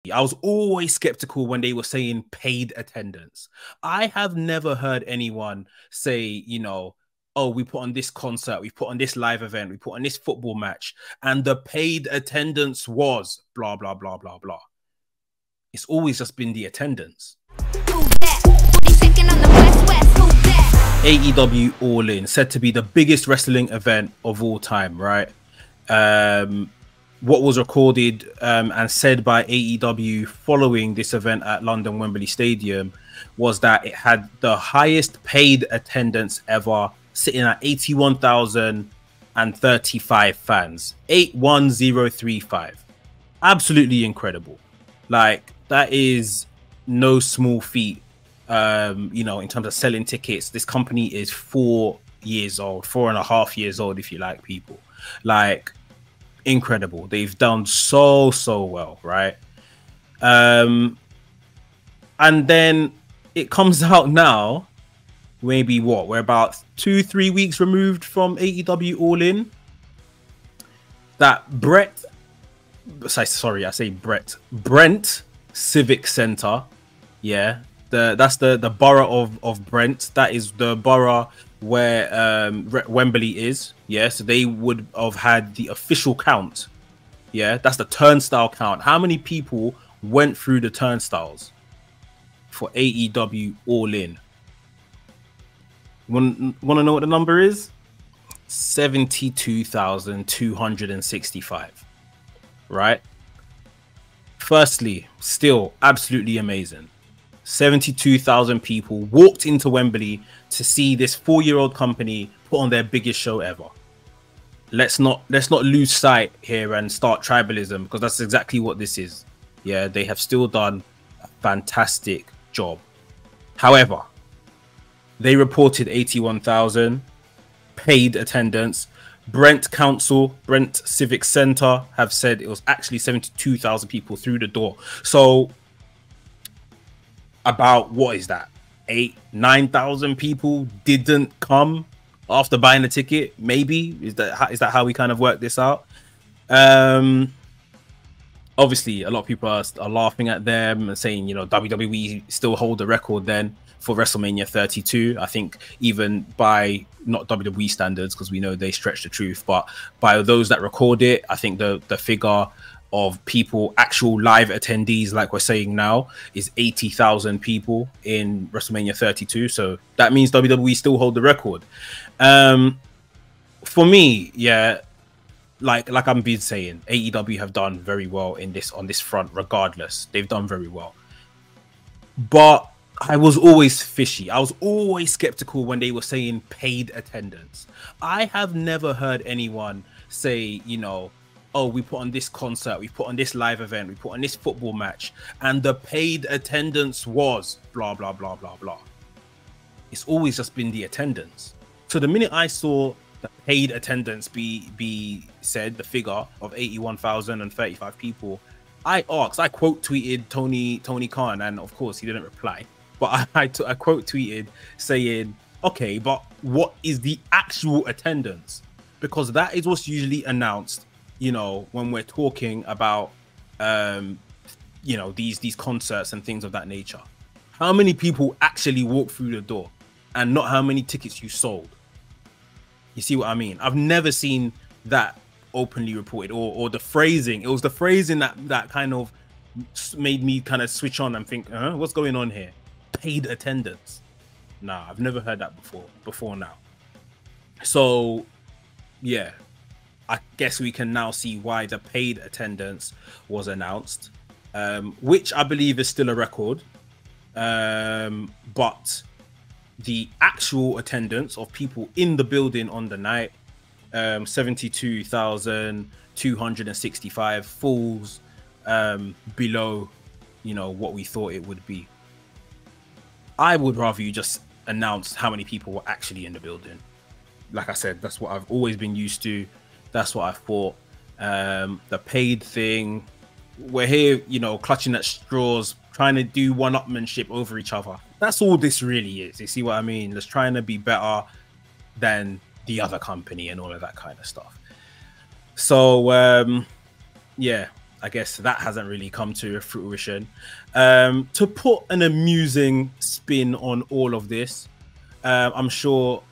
I was always skeptical when they were saying paid attendance. I have never heard anyone say, oh, we put on this concert, we put on this live event, we put on this football match, and the paid attendance was blah, blah, blah, blah, blah. It's always just been the attendance. AEW All In, said to be the biggest wrestling event of all time, right? What was recorded and said by AEW following this event at London Wembley Stadium was that it had the highest paid attendance ever, sitting at 81,035 fans. 81035. Absolutely incredible. Like, that is no small feat. In terms of selling tickets. This company is 4 years old, 4.5 years old, if you like, people. Like, incredible. They've done so well, right? And then it comes out now, maybe what, we're about 2-3 weeks removed from AEW All In, that Brent Civic Center, yeah, that's the borough of Brent. That is the borough where Wembley is. Yeah, so they would have had the official count. Yeah, that's the turnstile count. How many people went through the turnstiles for AEW All In? Want to know what the number is? 72,265. Right? Firstly, still absolutely amazing. 72,000 people walked into Wembley to see this 4-year-old company put on their biggest show ever. Let's not lose sight here and start tribalism, because that's exactly what this is. Yeah, they have still done a fantastic job. However, they reported 81,000 paid attendance. Brent Civic Center have said it was actually 72,000 people through the door. So about, what is that, 8,000-9,000 people didn't come after buying the ticket? Maybe is that how we kind of work this out? Obviously a lot of people are laughing at them and saying, WWE still hold the record then for WrestleMania 32. I think even by not WWE standards, because we know they stretch the truth, but by those that record it, I think the figure of people, actual live attendees, like we're saying now, is 80,000 people in WrestleMania 32. So that means WWE still hold the record. For me, yeah, like I'm been saying, AEW have done very well on this front. Regardless, they've done very well. But I was always fishy. I was always skeptical when they were saying paid attendance. I have never heard anyone say, oh, we put on this concert, we put on this live event, we put on this football match, and the paid attendance was blah, blah, blah, blah, blah. It's always just been the attendance. So the minute I saw the paid attendance be said, the figure of 81,035 people, I quote tweeted Tony Khan, and of course he didn't reply. But I quote tweeted saying, okay, but what is the actual attendance? Because that is what's usually announced, when we're talking about, these concerts and things of that nature. How many people actually walk through the door, and not how many tickets you sold? You see what I mean? I've never seen that openly reported, or the phrasing. It was the phrasing that kind of made me kind of switch on and think, what's going on here? Paid attendance. Nah, I've never heard that before now. So yeah, I guess we can now see why the paid attendance was announced, which I believe is still a record. But the actual attendance of people in the building on the night, 72,265, falls below, what we thought it would be. I would rather you just announce how many people were actually in the building. Like I said, that's what I've always been used to. That's what I thought. The paid thing, we're here, clutching at straws, trying to do one-upmanship over each other. That's all this really is. You see what I mean? Just trying to be better than the other company and all of that kind of stuff. So, yeah, I guess that hasn't really come to fruition. To put an amusing spin on all of this, I'm sure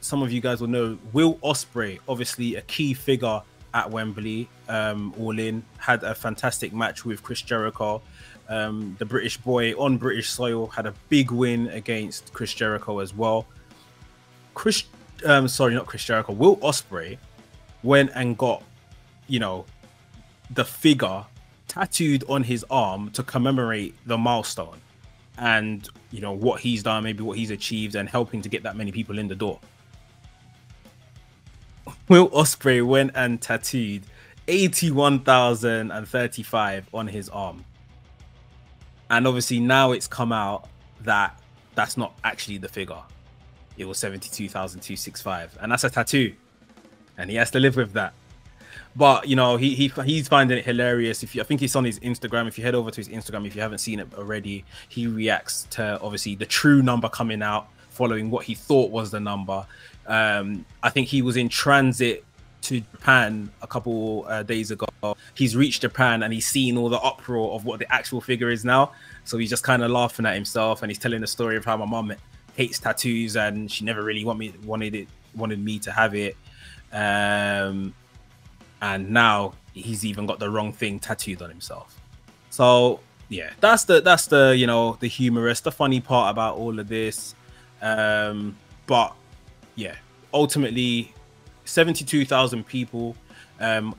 some of you guys will know Will Ospreay, obviously a key figure at Wembley, All In, had a fantastic match with Chris Jericho. The British boy on British soil had a big win against Chris Jericho as well. Sorry, not Chris Jericho. Will Ospreay went and got, you know, the figure tattooed on his arm to commemorate the milestone and, you know, what he's done, maybe what he's achieved, and helping to get that many people in the door. Will Ospreay went and tattooed 81,035 on his arm. And obviously now it's come out that that's not actually the figure. It was 72,265, and that's a tattoo, and he has to live with that. But you know, he's finding it hilarious. I think it's on his Instagram. If you head over to his Instagram, if you haven't seen it already, he reacts to obviously the true number coming out following what he thought was the number. I think he was in transit to Japan a couple days ago. He's reached Japan and he's seen all the uproar of what the actual figure is now. So he's just kind of laughing at himself, and he's telling the story of how my mum hates tattoos and she never really wanted me to have it. And now he's even got the wrong thing tattooed on himself. So yeah, that's the you know, the humorous, the funny part about all of this. But yeah, ultimately 72,000 people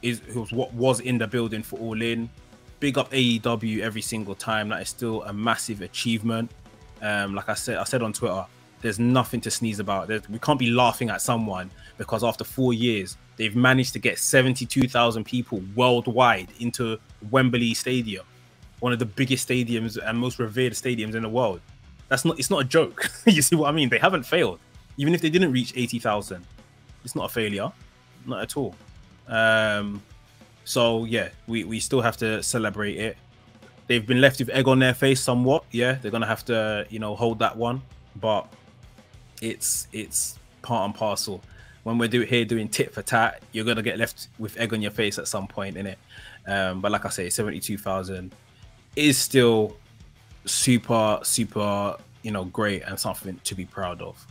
is what was in the building for All In. Big up AEW every single time. That is still a massive achievement. Like I said on Twitter, there's nothing to sneeze about. We can't be laughing at someone because after 4 years they've managed to get 72,000 people worldwide into Wembley Stadium, one of the biggest stadiums and most revered stadiums in the world. It's not a joke. You see what I mean? They haven't failed. Even if they didn't reach 80,000, it's not a failure, not at all. So yeah, we still have to celebrate it. They've been left with egg on their face somewhat. Yeah, they're gonna have to, you know, hold that one. But it's part and parcel. When we're doing tit for tat, you're gonna get left with egg on your face at some point, innit? But like I say, 72,000 is still super, you know, great and something to be proud of.